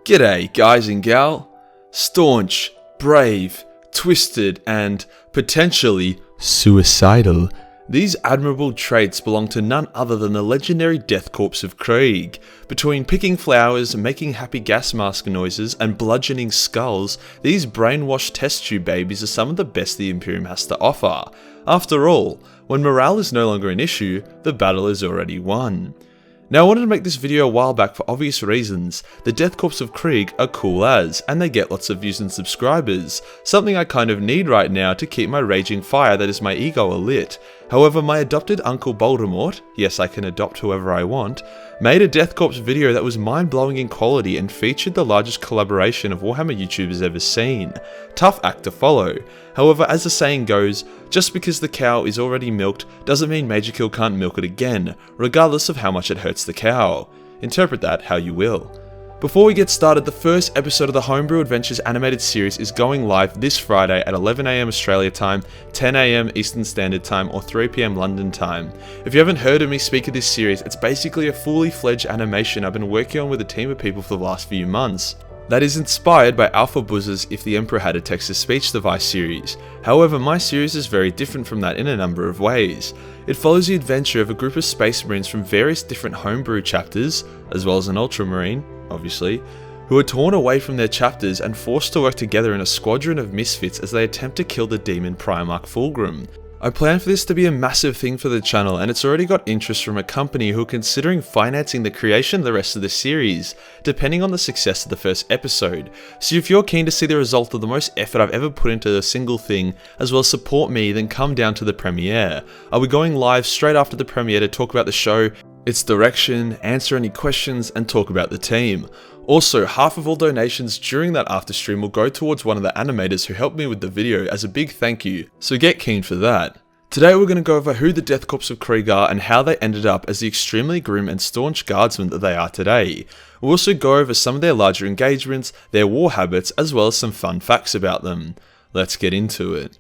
G'day guys and gal. Staunch, brave, twisted and potentially suicidal. These admirable traits belong to none other than the legendary Death Korps of Krieg. Between picking flowers, making happy gas mask noises and bludgeoning skulls, these brainwashed test tube babies are some of the best the Imperium has to offer. After all, when morale is no longer an issue, the battle is already won. Now I wanted to make this video a while back for obvious reasons. The Death Korps of Krieg are cool as, and they get lots of views and subscribers, something I kind of need right now to keep my raging fire that is my ego alit. However, my adopted uncle Voldemort, yes I can adopt whoever I want, made a Death Korps video that was mind-blowing in quality and featured the largest collaboration of Warhammer YouTubers ever seen. Tough act to follow. However, as the saying goes, just because the cow is already milked doesn't mean Major Kill can't milk it again, regardless of how much it hurts the cow. Interpret that how you will. Before we get started, the first episode of the Homebrew Adventures animated series is going live this Friday at 11 AM Australia time, 10 AM Eastern Standard Time or 3 PM London time. If you haven't heard of me speak of this series, it's basically a fully fledged animation I've been working on with a team of people for the last few months. That is inspired by Alpha Buzz's If the Emperor Had a Text-to-Speech Device series. However, my series is very different from that in a number of ways. It follows the adventure of a group of Space Marines from various different homebrew chapters, as well as an Ultramarine, obviously, who are torn away from their chapters and forced to work together in a squadron of misfits as they attempt to kill the demon Primarch Fulgrim. I plan for this to be a massive thing for the channel, and it's already got interest from a company who are considering financing the creation of the rest of the series, depending on the success of the first episode. So if you're keen to see the result of the most effort I've ever put into a single thing, as well as support me, then come down to the premiere. I'll be going live straight after the premiere to talk about the show, its direction, answer any questions, and talk about the team. Also, half of all donations during that after stream will go towards one of the animators who helped me with the video as a big thank you, so get keen for that. Today we're going to go over who the Death Korps of Krieg are and how they ended up as the extremely grim and staunch guardsmen that they are today. We'll also go over some of their larger engagements, their war habits, as well as some fun facts about them. Let's get into it.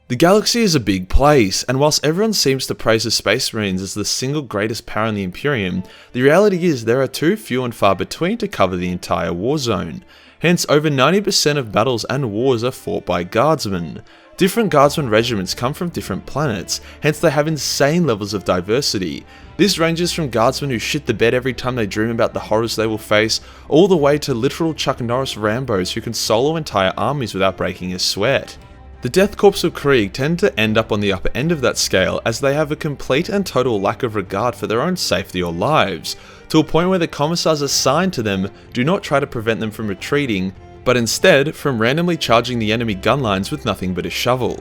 The galaxy is a big place, and whilst everyone seems to praise the Space Marines as the single greatest power in the Imperium, the reality is there are too few and far between to cover the entire war zone. Hence, over 90% of battles and wars are fought by Guardsmen. Different Guardsmen regiments come from different planets, hence they have insane levels of diversity. This ranges from Guardsmen who shit the bed every time they dream about the horrors they will face, all the way to literal Chuck Norris Rambos who can solo entire armies without breaking a sweat. The Death Korps of Krieg tend to end up on the upper end of that scale as they have a complete and total lack of regard for their own safety or lives, to a point where the commissars assigned to them do not try to prevent them from retreating, but instead from randomly charging the enemy gun lines with nothing but a shovel.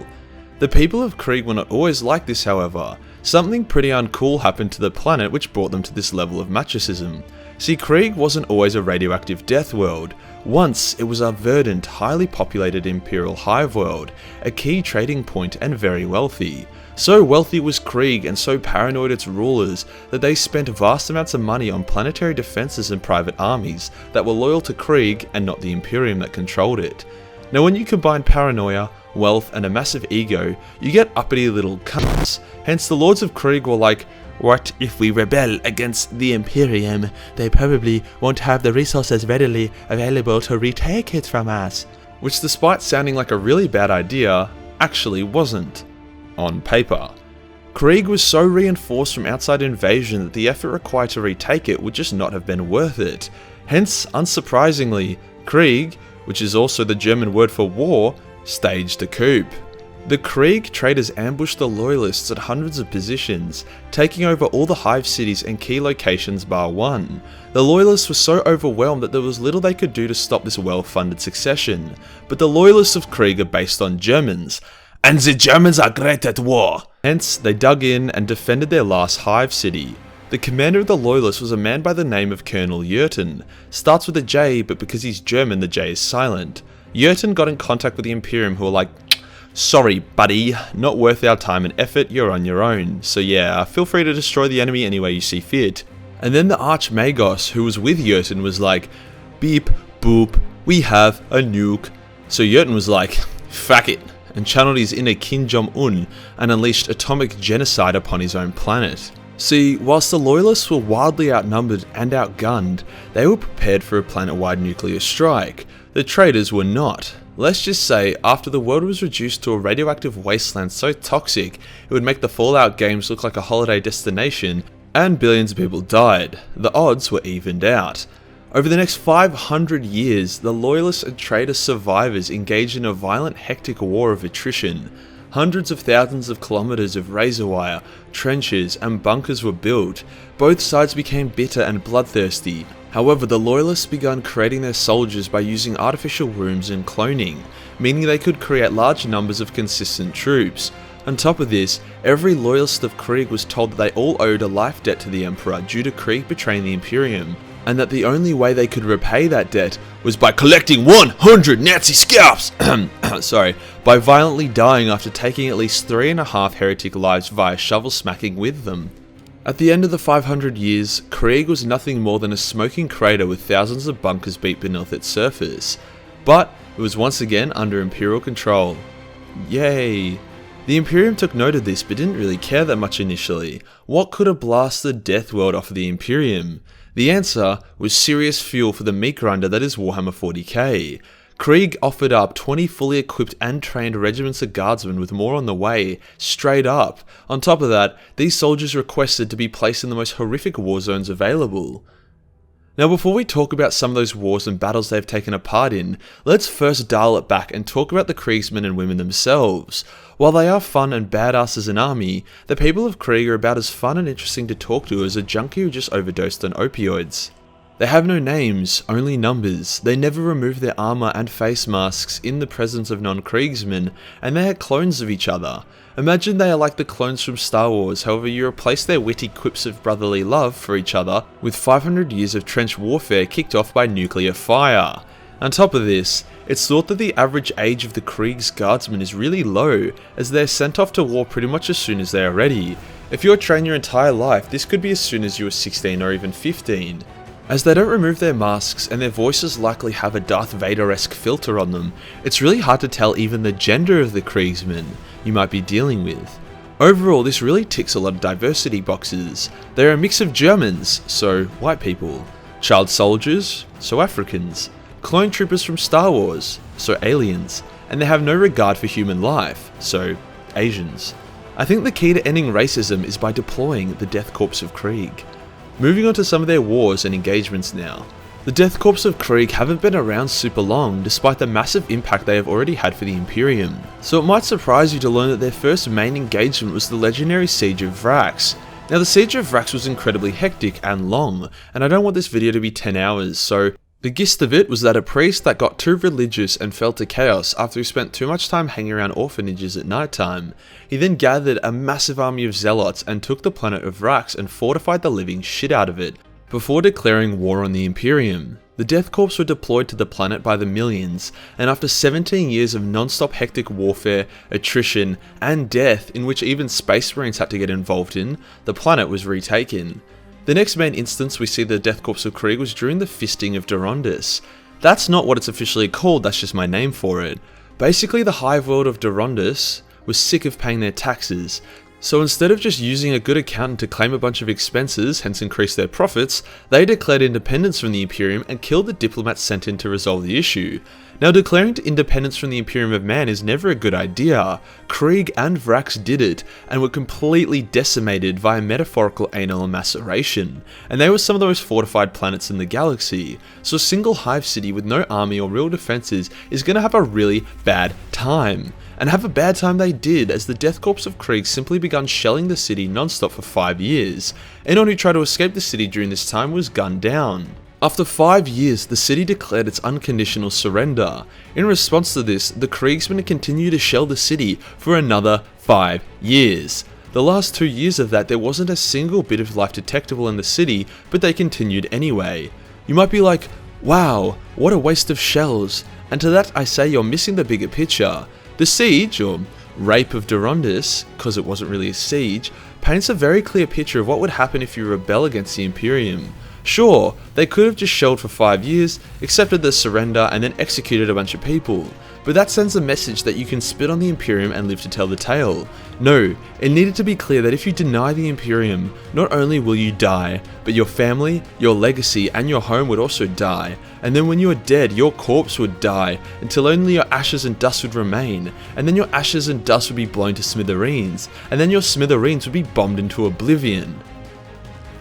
The people of Krieg were not always like this, however. Something pretty uncool happened to the planet which brought them to this level of machoism. See, Krieg wasn't always a radioactive death world. Once, it was a verdant, highly populated imperial hive world, a key trading point and very wealthy. So wealthy was Krieg and so paranoid its rulers that they spent vast amounts of money on planetary defenses and private armies that were loyal to Krieg and not the Imperium that controlled it. Now when you combine paranoia, wealth and a massive ego, you get uppity little cunts. Hence the Lords of Krieg were like, what if we rebel against the Imperium? They probably won't have the resources readily available to retake it from us. Which, despite sounding like a really bad idea, actually wasn't. On paper. Krieg was so reinforced from outside invasion that the effort required to retake it would just not have been worth it. Hence, unsurprisingly, Krieg, which is also the German word for war, staged a coup. The Krieg traders ambushed the Loyalists at hundreds of positions, taking over all the hive cities and key locations bar one. The Loyalists were so overwhelmed that there was little they could do to stop this well-funded succession, but the Loyalists of Krieg are based on Germans, and the Germans are great at war. Hence, they dug in and defended their last hive city. The commander of the Loyalists was a man by the name of Colonel Jurten. Starts with a J, but because he's German, the J is silent. Jurten got in contact with the Imperium who were like, sorry buddy, not worth our time and effort, you're on your own. So yeah, feel free to destroy the enemy any way you see fit. And then the Archmagos, who was with Jurten, was like, beep, boop, we have a nuke. So Jurten was like, fuck it, and channeled his inner Kim Jong-un and unleashed atomic genocide upon his own planet. See, whilst the Loyalists were wildly outnumbered and outgunned, they were prepared for a planet-wide nuclear strike. The traitors were not. Let's just say, after the world was reduced to a radioactive wasteland so toxic it would make the Fallout games look like a holiday destination, and billions of people died, the odds were evened out. Over the next 500 years, the Loyalists and traitor survivors engaged in a violent, hectic war of attrition. Hundreds of thousands of kilometers of razor wire, trenches, and bunkers were built. Both sides became bitter and bloodthirsty. However, the Loyalists began creating their soldiers by using artificial wombs and cloning, meaning they could create large numbers of consistent troops. On top of this, every Loyalist of Krieg was told that they all owed a life debt to the Emperor due to Krieg betraying the Imperium, and that the only way they could repay that debt was by collecting 100 Nazi scalps! By violently dying after taking at least 3.5 heretic lives via shovel smacking with them. At the end of the 500 years, Krieg was nothing more than a smoking crater with thousands of bunkers beat beneath its surface. But it was once again under Imperial control. Yay! The Imperium took note of this but didn't really care that much initially. What could have blasted the Death World off of the Imperium? The answer was serious fuel for the meat grinder that is Warhammer 40k. Krieg offered up 20 fully equipped and trained regiments of Guardsmen with more on the way, straight up. On top of that, these soldiers requested to be placed in the most horrific war zones available. Now before we talk about some of those wars and battles they've taken a part in, let's first dial it back and talk about the Kriegsmen and women themselves. While they are fun and badass as an army, the people of Krieg are about as fun and interesting to talk to as a junkie who just overdosed on opioids. They have no names, only numbers. They never remove their armor and face masks in the presence of non-Kriegsmen, and they are clones of each other. Imagine they are like the clones from Star Wars, however you replace their witty quips of brotherly love for each other with 500 years of trench warfare kicked off by nuclear fire. On top of this, it's thought that the average age of the Krieg's Guardsmen is really low, as they're sent off to war pretty much as soon as they are ready. If you're trained your entire life, this could be as soon as you were 16 or even 15. As they don't remove their masks and their voices likely have a Darth Vader-esque filter on them, it's really hard to tell even the gender of the Kriegsmen you might be dealing with. Overall, this really ticks a lot of diversity boxes. They're a mix of Germans, so white people, child soldiers, so Africans, clone troopers from Star Wars, so aliens, and they have no regard for human life, so Asians. I think the key to ending racism is by deploying the Death Korps of Krieg. Moving on to some of their wars and engagements now. The Death Korps of Krieg haven't been around super long despite the massive impact they have already had for the Imperium, so it might surprise you to learn that their first main engagement was the legendary Siege of Vraks. Now the Siege of Vraks was incredibly hectic and long, and I don't want this video to be 10 hours, so the gist of it was that a priest that got too religious and fell to chaos after he spent too much time hanging around orphanages at night time. He then gathered a massive army of zealots and took the planet of Vraks and fortified the living shit out of it, before declaring war on the Imperium. The Death Korps were deployed to the planet by the millions, and after 17 years of non-stop hectic warfare, attrition, and death in which even Space Marines had to get involved in, the planet was retaken. The next main instance we see the Death Korps of Krieg was during the Fisting of Durondis. That's not what it's officially called, that's just my name for it. Basically the hive world of Durondis was sick of paying their taxes, so instead of just using a good accountant to claim a bunch of expenses, hence increase their profits, they declared independence from the Imperium and killed the diplomats sent in to resolve the issue. Now declaring independence from the Imperium of Man is never a good idea. Krieg and Vraks did it, and were completely decimated via metaphorical anal maceration, and they were some of the most fortified planets in the galaxy, so a single hive city with no army or real defenses is going to have a really bad time. And have a bad time they did, as the Death Korps of Krieg simply begun shelling the city non-stop for 5 years. Anyone who tried to escape the city during this time was gunned down. After 5 years, the city declared its unconditional surrender. In response to this, the Kriegsmen continued to shell the city for another 5 years. The last 2 years of that, there wasn't a single bit of life detectable in the city, but they continued anyway. You might be like, wow, what a waste of shells. And to that I say you're missing the bigger picture. The siege, or rape of Durondis, because it wasn't really a siege, paints a very clear picture of what would happen if you rebel against the Imperium. Sure, they could have just shelled for 5 years, accepted the surrender, and then executed a bunch of people. But that sends a message that you can spit on the Imperium and live to tell the tale. No, it needed to be clear that if you deny the Imperium, not only will you die, but your family, your legacy, and your home would also die. And then when you are dead, your corpse would die, until only your ashes and dust would remain. And then your ashes and dust would be blown to smithereens, and then your smithereens would be bombed into oblivion.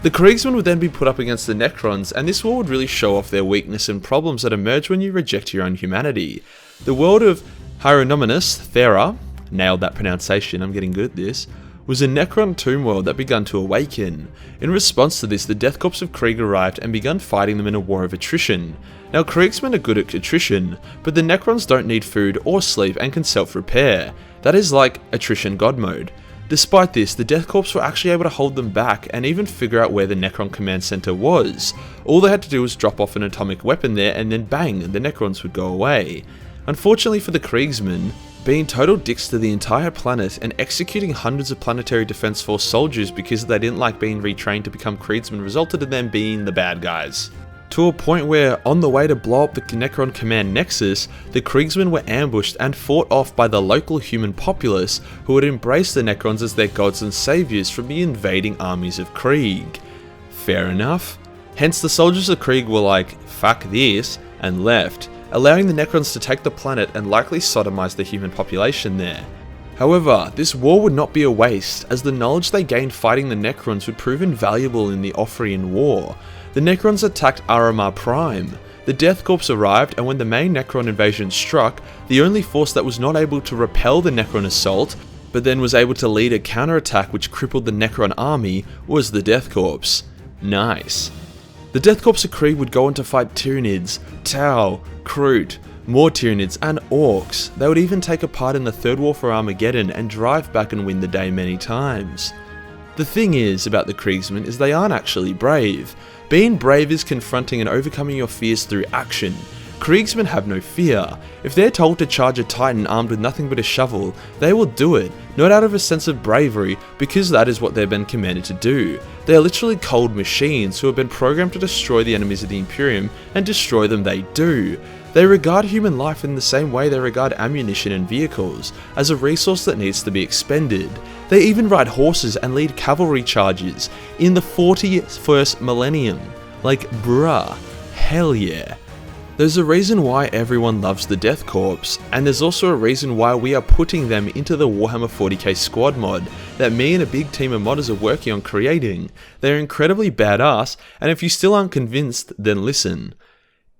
The Kriegsmen would then be put up against the Necrons, and this war would really show off their weakness and problems that emerge when you reject your own humanity. The world of Hieronymus Thera, nailed that pronunciation, I'm getting good at this, was a Necron tomb world that began to awaken. In response to this, the Death Korps of Krieg arrived and began fighting them in a war of attrition. Now Kriegsmen are good at attrition, but the Necrons don't need food or sleep and can self-repair. That is like attrition god mode. Despite this, the Death Korps were actually able to hold them back and even figure out where the Necron command center was. All they had to do was drop off an atomic weapon there and then bang, the Necrons would go away. Unfortunately for the Kriegsmen, being total dicks to the entire planet and executing hundreds of Planetary Defense Force soldiers because they didn't like being retrained to become Kriegsmen resulted in them being the bad guys. To a point where, on the way to blow up the Necron command nexus, the Kriegsmen were ambushed and fought off by the local human populace who had embraced the Necrons as their gods and saviors from the invading armies of Krieg. Fair enough. Hence the soldiers of Krieg were like, fuck this, and left, allowing the Necrons to take the planet and likely sodomize the human population there. However, this war would not be a waste, as the knowledge they gained fighting the Necrons would prove invaluable in the Offrian War. The Necrons attacked Aramar Prime. The Death Korps arrived, and when the main Necron invasion struck, the only force that was not able to repel the Necron assault, but then was able to lead a counterattack which crippled the Necron army, was the Death Korps. Nice. The Death Korps of Krieg would go on to fight Tyranids, Tau, Kroot, more Tyranids, and Orcs. They would even take a part in the Third War for Armageddon and drive back and win the day many times. The thing is about the Kriegsmen is they aren't actually brave. Being brave is confronting and overcoming your fears through action. Kriegsmen have no fear. If they're told to charge a titan armed with nothing but a shovel, they will do it, not out of a sense of bravery, because that is what they've been commanded to do. They are literally cold machines who have been programmed to destroy the enemies of the Imperium, and destroy them they do. They regard human life in the same way they regard ammunition and vehicles, as a resource that needs to be expended. They even ride horses and lead cavalry charges in the 41st millennium. Like, bruh, hell yeah. There's a reason why everyone loves the Death Korps, and there's also a reason why we are putting them into the Warhammer 40k squad mod that me and a big team of modders are working on creating. They're incredibly badass, and if you still aren't convinced, then listen.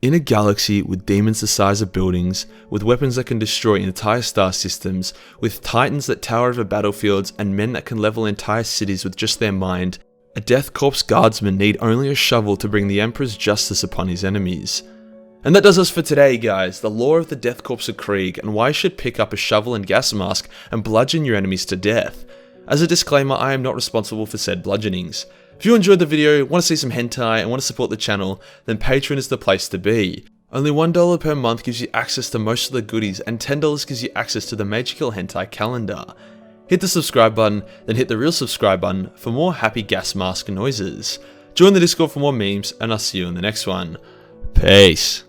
In a galaxy with demons the size of buildings, with weapons that can destroy entire star systems, with titans that tower over battlefields and men that can level entire cities with just their mind, a Death Korps guardsman need only a shovel to bring the Emperor's justice upon his enemies. And that does us for today, guys, the lore of the Death Korps of Krieg and why you should pick up a shovel and gas mask and bludgeon your enemies to death. As a disclaimer, I am not responsible for said bludgeonings. If you enjoyed the video, want to see some hentai and want to support the channel, then Patreon is the place to be. Only $1 per month gives you access to most of the goodies, and $10 gives you access to the Magical Hentai calendar. Hit the subscribe button, then hit the real subscribe button for more happy gas mask noises. Join the Discord for more memes, and I'll see you in the next one. Peace.